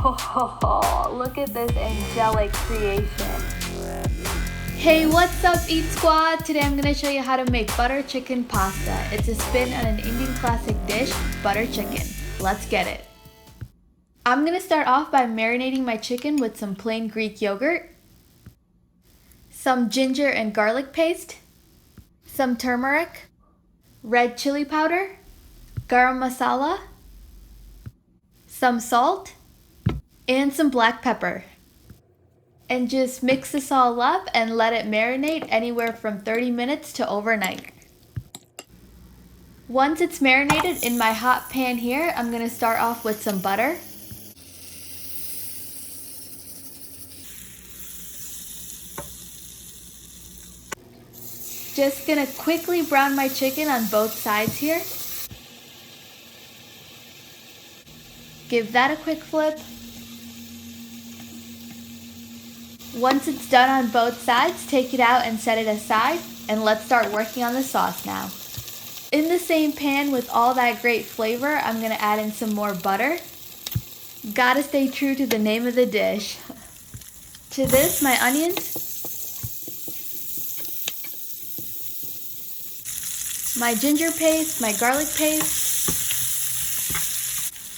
Oh, look at this angelic creation. Hey, what's up Eat Squad? Today I'm going to show you how to make butter chicken pasta. It's a spin on an Indian classic dish, butter chicken. Let's get it. I'm going to start off by marinating my chicken with some plain Greek yogurt, some ginger and garlic paste, some turmeric, red chili powder, garam masala, some salt, and some black pepper. And just mix this all up and let it marinate anywhere from 30 minutes to overnight. Once it's marinated in my hot pan here, I'm going to start off with some butter. Just going to quickly brown my chicken on both sides here. Give that a quick flip. Once it's done on both sides, take it out and set it aside, and let's start working on the sauce now. In the same pan with all that great flavor, I'm going to add in some more butter. Gotta stay true to the name of the dish. To this, my onions, my ginger paste, my garlic paste,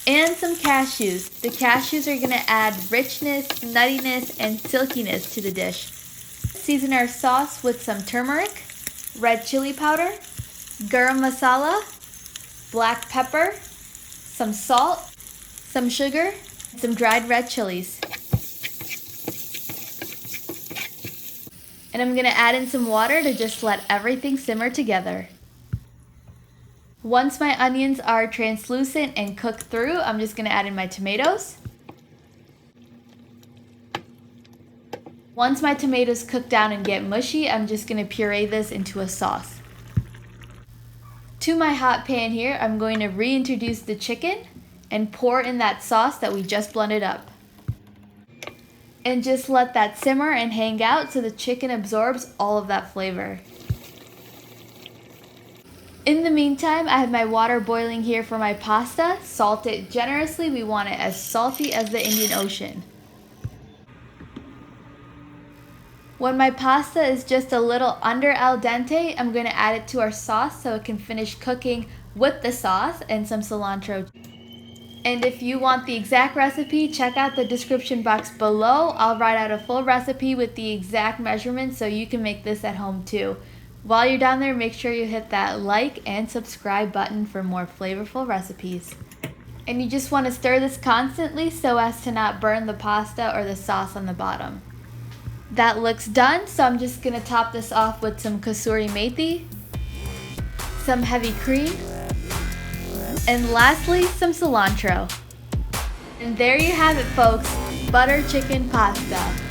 and some cashews. The cashews are going to add richness, nuttiness, and silkiness to the dish. Season our sauce with some turmeric, red chili powder, garam masala, black pepper, some salt, some sugar, and some dried red chilies. And I'm going to add in some water to just let everything simmer together. Once my onions are translucent and cooked through, I'm just going to add in my tomatoes. Once my tomatoes cook down and get mushy, I'm just going to puree this into a sauce. To my hot pan here, I'm going to reintroduce the chicken and pour in that sauce that we just blended up. And just let that simmer and hang out so the chicken absorbs all of that flavor. In the meantime, I have my water boiling here for my pasta. Salt it generously. We want it as salty as the Indian Ocean. When my pasta is just a little under al dente, I'm going to add it to our sauce so it can finish cooking with the sauce and some cilantro. And if you want the exact recipe, check out the description box below. I'll write out a full recipe with the exact measurements so you can make this at home too. While you're down there, make sure you hit that like and subscribe button for more flavorful recipes. And you just want to stir this constantly so as to not burn the pasta or the sauce on the bottom. That looks done, so I'm just going to top this off with some Kasuri Methi, some heavy cream, and lastly, some cilantro. And there you have it, folks, butter chicken pasta.